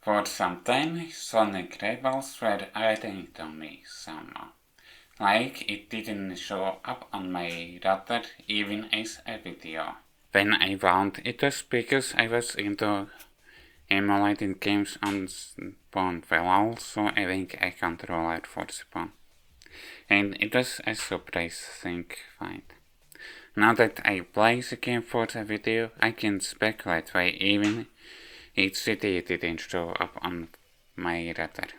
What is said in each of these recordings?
For some time, Sonic Rebels were irritating to me somehow. Like it didn't show up on my radar even as a video. When I found it was because I was into emulating games on Spawn, well also having a controller for Spawn. And it was a surprising find. Now that I play the game for the video, I can speculate why even each city didn't show up on my radar.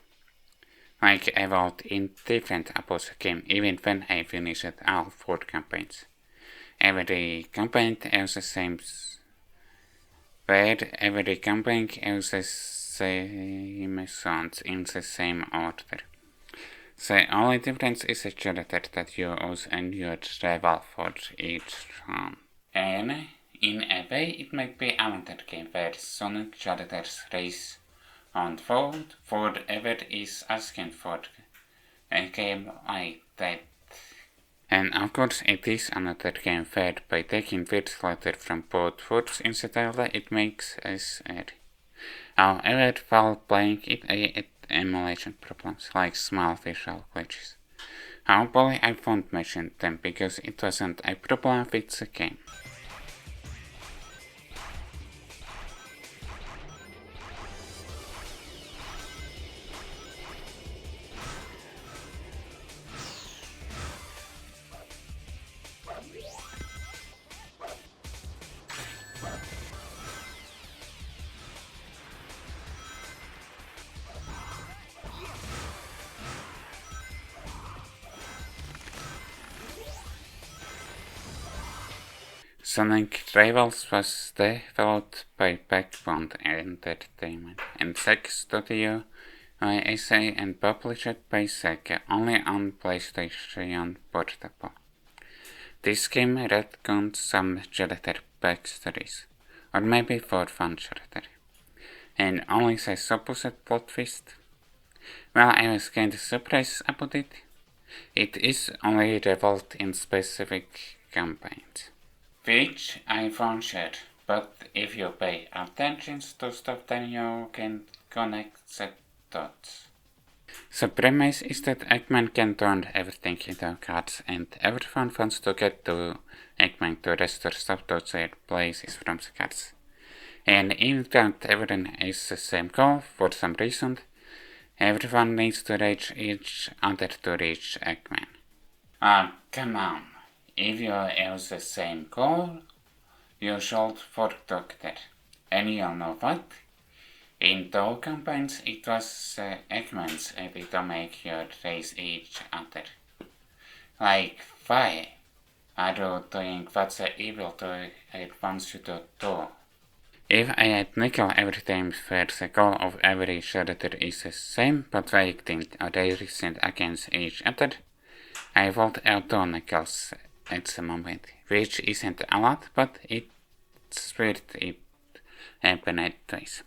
Like I wrote indifferent about the game even when I finished all 4 campaigns. Every campaign has the same where every campaign has the same sounds in the same order. The only difference is the character that you use and your travel for each run. And in a way it might be another game where Sonic characters race on foot forever is asking for a game like that. And of course it is another game where by taking first letter from both words in the title it makes us err. However, while playing it emulation problems like small visual glitches. Hopefully I won't mention them because it wasn't a problem with the game. Sonic Rivals was developed by Backbone Entertainment and Sega Studio USA and published by Sega only on PlayStation Portable. This game retcons some character backstories, or maybe for one character, and only the supposed plot twist. Well, I was kinda surprised about it. It is only revealed in specific campaigns. Which I found sure, but if you pay attention to stuff then you can connect the dots. The premise is that Eggman can turn everything into cards and everyone wants to get to Eggman to restore stuff to their places from the cards. And even though everyone is the same goal for some reason, everyone needs to reach each other to reach Eggman. Come on. If you have the same goal, you should work together. And you know what? In 2 campaigns it was Eggman's idea to make you race each other. Like, why are you doing what the evil it wants you to do? If I had nickel every time where the goal of every character is the same but fighting or racing against each other, I would have 2 nickels at the moment, which isn't a lot, but it's weird it happened twice.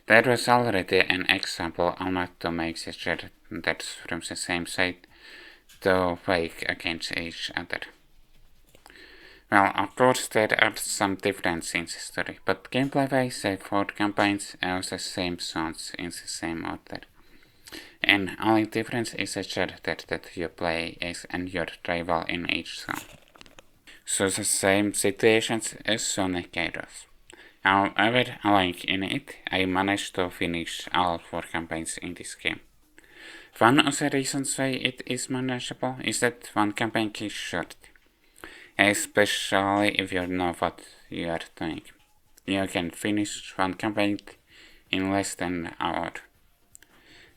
There was already an example on how to make the characters from the same side to fight against each other. Well, of course there are some differences in the story, but gameplay-wise the 4 campaigns have the same sounds in the same order. And only difference is the character that you play as and your travel in each zone. So the same situations as Sonic Heroes. However, like in it, I managed to finish all 4 campaigns in this game. One of the reasons why it is manageable is that one campaign is short, especially if you know what you are doing. You can finish one campaign in less than an hour.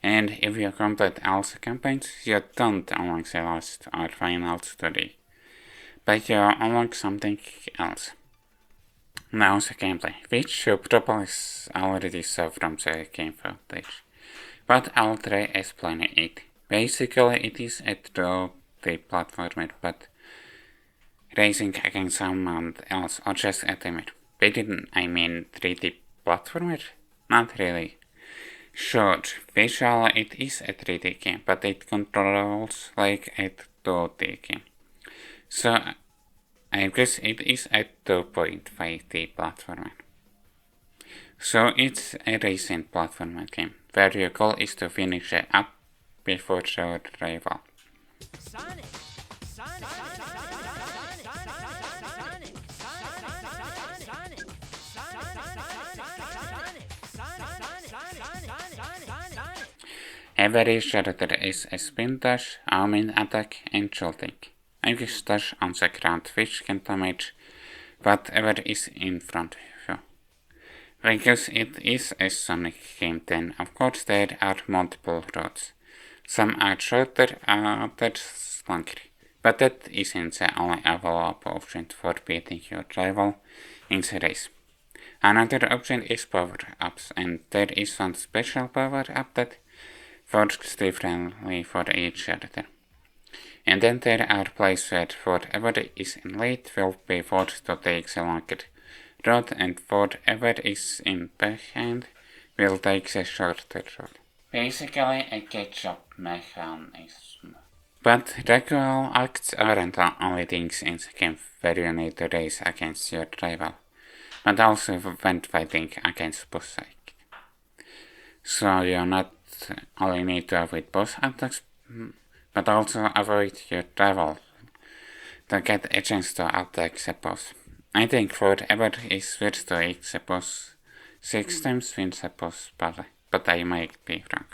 And if you complete all the campaigns, you don't unlock the last or final story, but you unlock something else. Now the gameplay, which you probably already saw from the game footage, but I'll try explaining it. Basically it is a 2D platformer, but racing against someone else or just a timer. I mean 3D platformer? Not really. Sure, visually it is a 3D game, but it controls like a 2D game. So I guess it is a 2.5D platformer. So it's a racing platform game, where your goal is to finish it up before your rival. Every character is a spin dash, arming attack, and jolting. A quick dash on the ground which can damage whatever is in front of you. Because it is a Sonic game, then of course there are multiple roads. Some are shorter, others longer. But that isn't the only available option for beating your rival in the race. Another option is power-ups, and there is one special power-up that works differently for each character. And then there are places where whatever is in lead will be forced to take the longer road, and whatever is in behind will take the shorter road. Basically a catch-up mechanism. But regular acts aren't the only things in the game where you need to race against your rival, but also when fighting against boss side. So you not only need to avoid boss attacks, but also avoid your rival to get a chance to attack the boss. I think whoever is first to hit the boss 6 times wins the boss battle, but I might be wrong.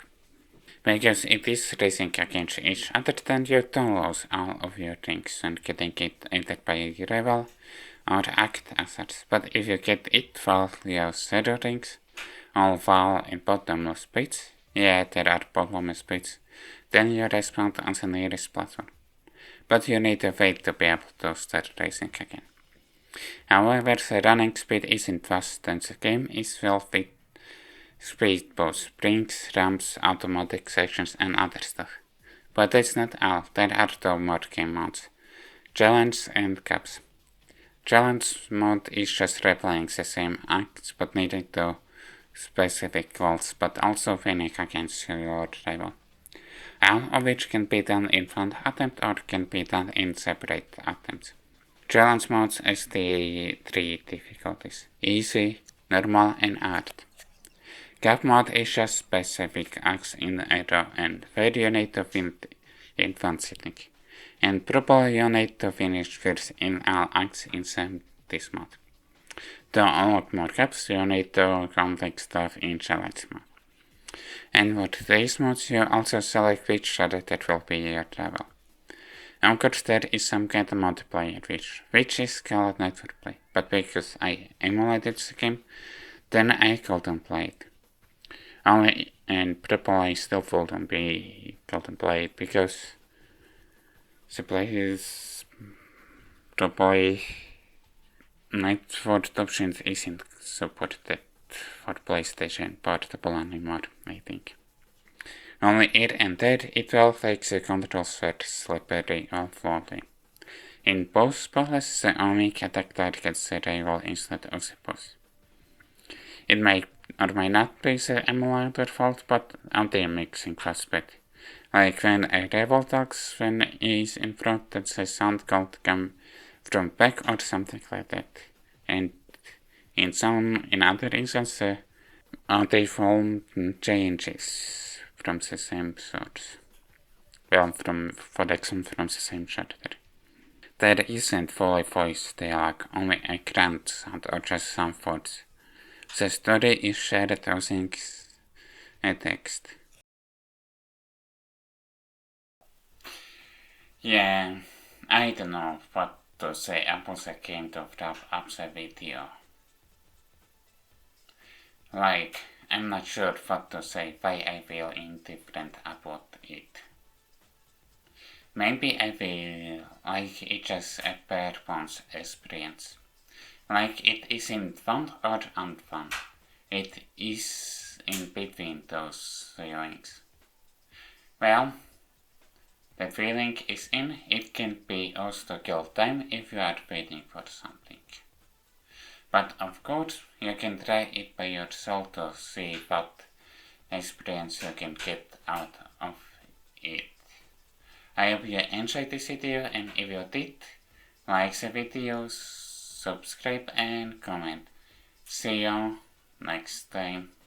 Because it is racing against each other, then you don't lose all of your rings when getting it either by a rival or act as such. But if you get it while you have 0 rings, all while in bottomless pits, yeah, there are bottomless pits, then you respawn on the nearest platform. But you need to wait to be able to start racing again. However, the running speed isn't fast and the game is well with speed boosts, springs, ramps, automatic sections and other stuff. But that's not all, there are 2 more game modes, Challenge and Cups. Challenge mode is just replaying the same acts but needing to specific goals, but also winning against your rival. All of which can be done in one attempt or can be done in separate attempts. Challenge modes is the 3 difficulties: easy, normal and hard. Cup mode is just specific acts in a row and where you need to win in one sitting. And probably you need to finish first in all acts in this mode. To unlock more cups, you need to complete stuff in challenge mode. And for these modes, you also select which character will be your rival. Of course, there is some kind of multiplayer which is called not for play, but because I emulated the game, then I couldn't play it. Only and probably still couldn't play it because the play is probably not for the options isn't supported for PlayStation Portable anymore, I think. Only here and there it will make the controls very slippery or floaty. In both battles, the only attack targets the rival instead of the boss. It may or may not be the emulator fault, but their mixing was bad. Like when a rival talks when he's in front, that the sound could come from back or something like that. And in other instances, they form changes from the same source. Well, for example, from the same character. There isn't fully voice dialogue, only a grunt sound or just some words. The story is shared using a text. Yeah, I don't know what to say about the game to wrap up the video. Like, I'm not sure what to say, why I feel indifferent about it. Maybe I feel like it's just a bare bones experience. Like it isn't fun or unfun. It is in between those feelings. Well, the feeling is in, it can be also kill time if you are waiting for something. But of course, you can try it by yourself to see what experience you can get out of it. I hope you enjoyed this video, and if you did, like the video, subscribe and comment. See you next time.